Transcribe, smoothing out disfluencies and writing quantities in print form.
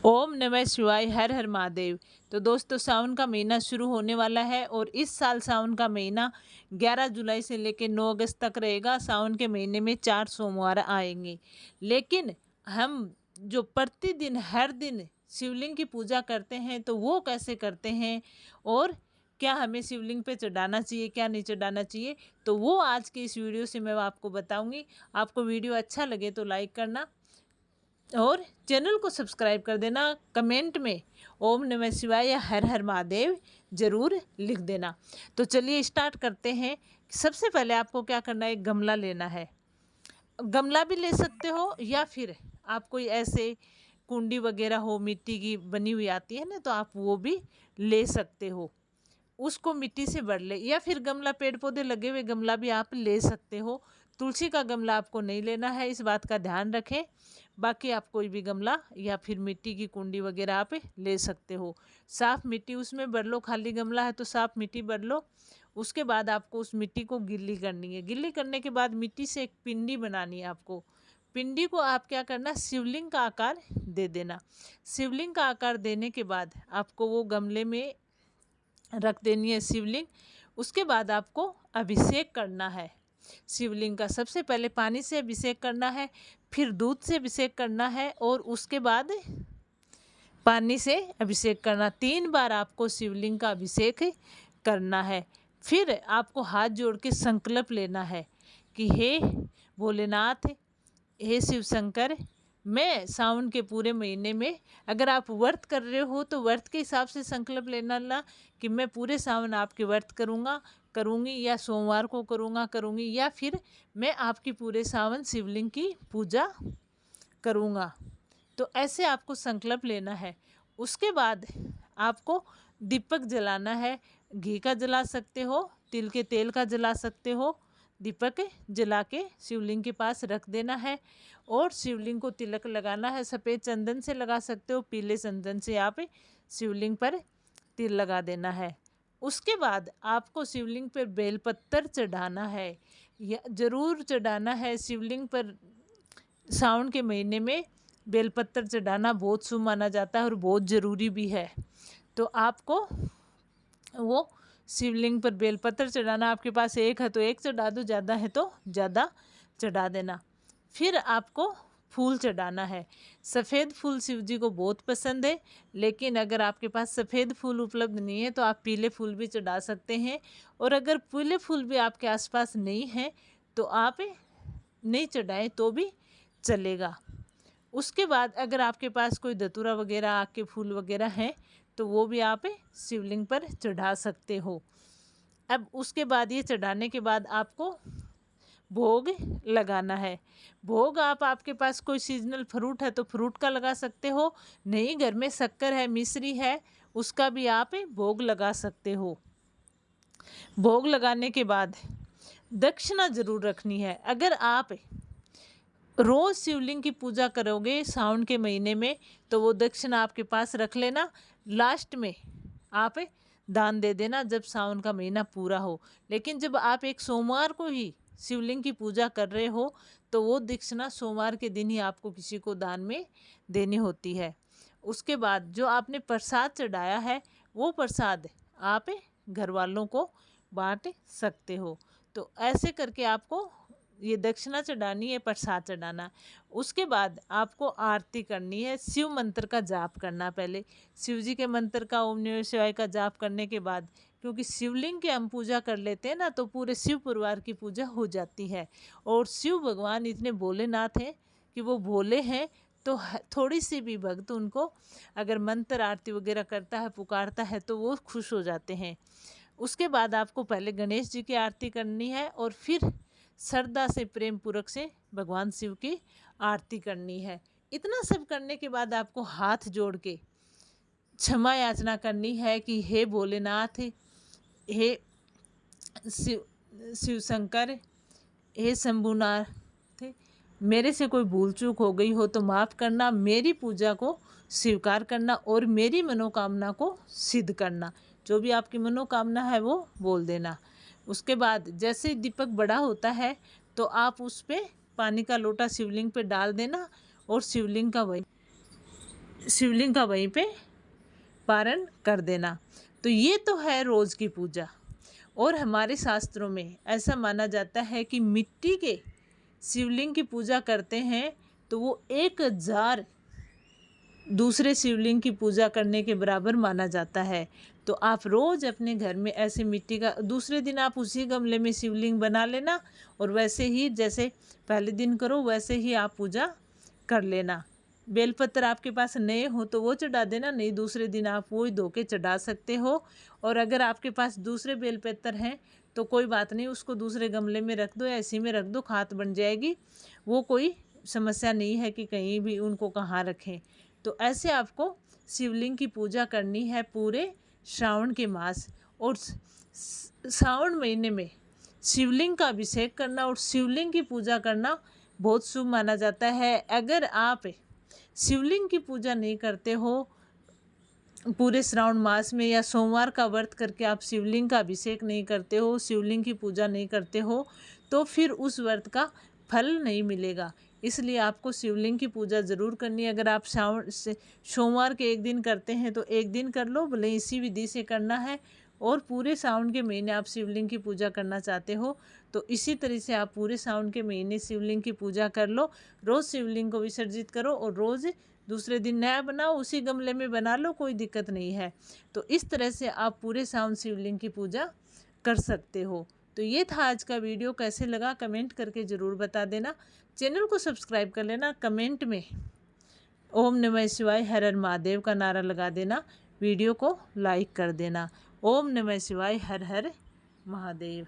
ओम नमः शिवाय, हर हर महादेव। तो दोस्तों, सावन का महीना शुरू होने वाला है और इस साल सावन का महीना 11 जुलाई से लेकर 9 अगस्त तक रहेगा। सावन के महीने में 4 सोमवार आएंगे। लेकिन हम जो प्रतिदिन हर दिन शिवलिंग की पूजा करते हैं तो वो कैसे करते हैं और क्या हमें शिवलिंग पे चढ़ाना चाहिए, क्या नहीं चढ़ाना चाहिए, तो वो आज की इस वीडियो से मैं आपको बताऊंगी। आपको वीडियो अच्छा लगे तो लाइक करना और चैनल को सब्सक्राइब कर देना। कमेंट में ओम नमः शिवाय या हर हर महादेव ज़रूर लिख देना। तो चलिए स्टार्ट करते हैं। सबसे पहले आपको क्या करना है, एक गमला लेना है। गमला भी ले सकते हो या फिर आप कोई ऐसे कुंडी वगैरह हो, मिट्टी की बनी हुई आती है ना, तो आप वो भी ले सकते हो। उसको मिट्टी से भर ले या फिर गमला, पेड़ पौधे लगे हुए गमला भी आप ले सकते हो। तुलसी का गमला आपको नहीं लेना है, इस बात का ध्यान रखें। बाकी आप कोई भी गमला या फिर मिट्टी की कुंडी वगैरह आप ले सकते हो। साफ़ मिट्टी उसमें भर लो, खाली गमला है तो साफ़ मिट्टी भर लो। उसके बाद आपको उस मिट्टी को गिल्ली करनी है। गिल्ली करने के बाद मिट्टी से एक पिंडी बनानी है आपको। पिंडी को आप क्या करना, शिवलिंग का आकार दे देना। शिवलिंग का आकार देने के बाद आपको वो गमले में रख देनी है शिवलिंग। उसके बाद आपको अभिषेक करना है शिवलिंग का। सबसे पहले पानी से अभिषेक करना है, फिर दूध से अभिषेक करना है और उसके बाद पानी से अभिषेक करना। 3 बार आपको शिवलिंग का अभिषेक करना है। फिर आपको हाथ जोड़ के संकल्प लेना है कि हे भोलेनाथ, हे शिव शंकर, मैं सावन के पूरे महीने में, अगर आप व्रत कर रहे हो तो व्रत के हिसाब से संकल्प लेना ला कि मैं पूरे सावन आपके व्रत करूँगा, करूँगी, या सोमवार को करूँगा, करूँगी, या फिर मैं आपकी पूरे सावन शिवलिंग की पूजा करूँगा। तो ऐसे आपको संकल्प लेना है। उसके बाद आपको दीपक जलाना है। घी का जला सकते हो, तिल के तेल का जला सकते हो। दीपक जला के शिवलिंग के पास रख देना है और शिवलिंग को तिलक लगाना है। सफ़ेद चंदन से लगा सकते हो, पीले चंदन से आप शिवलिंग पर तिल लगा देना है। उसके बाद आपको शिवलिंग पर बेलपत्तर चढ़ाना है, या ज़रूर चढ़ाना है। शिवलिंग पर सावन के महीने में बेलपत्तर चढ़ाना बहुत शुभ माना जाता है और बहुत ज़रूरी भी है। तो आपको वो शिवलिंग पर बेलपत्र चढ़ाना। आपके पास एक है तो एक चढ़ा दो, ज़्यादा है तो ज़्यादा चढ़ा देना। फिर आपको फूल चढ़ाना है। सफ़ेद फूल शिव जी को बहुत पसंद है, लेकिन अगर आपके पास सफ़ेद फूल उपलब्ध नहीं है तो आप पीले फूल भी चढ़ा सकते हैं। और अगर पीले फूल भी आपके आसपास नहीं है तो आप नहीं चढ़ाएं तो भी चलेगा। उसके बाद अगर आपके पास कोई धतूरा वगैरह, आग के फूल वगैरह हैं तो वो भी आप शिवलिंग पर चढ़ा सकते हो। अब उसके बाद ये चढ़ाने के बाद आपको भोग लगाना है। भोग आप, आपके पास कोई सीजनल फ्रूट है तो फ्रूट का लगा सकते हो, नहीं घर में शक्कर है, मिश्री है, उसका भी आप भोग लगा सकते हो। भोग लगाने के बाद दक्षिणा ज़रूर रखनी है। अगर आप रोज़ शिवलिंग की पूजा करोगे सावन के महीने में तो वो दक्षिणा आपके पास रख लेना। लास्ट में आप दान दे देना जब सावन का महीना पूरा हो। लेकिन जब आप एक सोमवार को ही शिवलिंग की पूजा कर रहे हो तो वो दक्षिणा सोमवार के दिन ही आपको किसी को दान में देनी होती है। उसके बाद जो आपने प्रसाद चढ़ाया है वो प्रसाद आप घर वालों को बांट सकते हो। तो ऐसे करके आपको ये दक्षिणा चढ़ानी है, प्रसाद चढ़ाना। उसके बाद आपको आरती करनी है, शिव मंत्र का जाप करना। पहले शिव जी के मंत्र का, ओम नमः शिवाय का जाप करने के बाद, क्योंकि शिवलिंग की हम पूजा कर लेते हैं ना तो पूरे शिव परिवार की पूजा हो जाती है। और शिव भगवान इतने भोलेनाथ हैं कि वो भोले हैं, तो थोड़ी सी भी भक्त उनको अगर मंत्र आरती वगैरह करता है, पुकारता है, तो वो खुश हो जाते हैं। उसके बाद आपको पहले गणेश जी की आरती करनी है और फिर श्रद्धा से, प्रेम पूर्वक से भगवान शिव की आरती करनी है। इतना सब करने के बाद आपको हाथ जोड़ के क्षमा याचना करनी है कि हे भोलेनाथ, हे शिव शिव शंकर, हे शंभुनाथ, मेरे से कोई भूल चूक हो गई हो तो माफ़ करना, मेरी पूजा को स्वीकार करना और मेरी मनोकामना को सिद्ध करना। जो भी आपकी मनोकामना है वो बोल देना। उसके बाद जैसे ही दीपक बड़ा होता है तो आप उस पर पानी का लोटा शिवलिंग पे डाल देना और शिवलिंग का वही शिवलिंग का वहीं पे पारण कर देना। तो ये तो है रोज़ की पूजा। और हमारे शास्त्रों में ऐसा माना जाता है कि मिट्टी के शिवलिंग की पूजा करते हैं तो वो 1000 दूसरे शिवलिंग की पूजा करने के बराबर माना जाता है। तो आप रोज़ अपने घर में ऐसे मिट्टी का, दूसरे दिन आप उसी गमले में शिवलिंग बना लेना और वैसे ही जैसे पहले दिन करो वैसे ही आप पूजा कर लेना। बेलपत्र आपके पास नए हो तो वो चढ़ा देना, नहीं दूसरे दिन आप वो ही धो के चढ़ा सकते हो। और अगर आपके पास दूसरे बेलपत्र हैं तो कोई बात नहीं, उसको दूसरे गमले में रख दो या इसी में रख दो, खाद बन जाएगी, वो कोई समस्या नहीं है कि कहीं भी उनको कहाँ रखें। तो ऐसे आपको शिवलिंग की पूजा करनी है पूरे श्रावण के मास। और श्रावण महीने में शिवलिंग का अभिषेक करना और शिवलिंग की पूजा करना बहुत शुभ माना जाता है। अगर आप शिवलिंग की पूजा नहीं करते हो पूरे श्रावण मास में, या सोमवार का व्रत करके आप शिवलिंग का अभिषेक नहीं करते हो, शिवलिंग की पूजा नहीं करते हो, तो फिर उस व्रत का फल नहीं मिलेगा। इसलिए आपको शिवलिंग की पूजा ज़रूर करनी है। अगर आप श्रावण से सोमवार के एक दिन करते हैं तो एक दिन कर लो, भले इसी विधि से करना है। और पूरे सावन के महीने आप शिवलिंग की पूजा करना चाहते हो तो इसी तरह से आप पूरे सावन के महीने शिवलिंग की पूजा कर लो। रोज़ शिवलिंग को विसर्जित करो और रोज़ दूसरे दिन नया बनाओ, उसी गमले में बना लो, कोई दिक्कत नहीं है। तो इस तरह से आप पूरे सावन शिवलिंग की पूजा कर सकते हो। तो ये था आज का वीडियो, कैसे लगा कमेंट करके ज़रूर बता देना। चैनल को सब्सक्राइब कर लेना, कमेंट में ओम नमः शिवाय हर हर महादेव का नारा लगा देना, वीडियो को लाइक कर देना। ओम नमः शिवाय हर हर महादेव।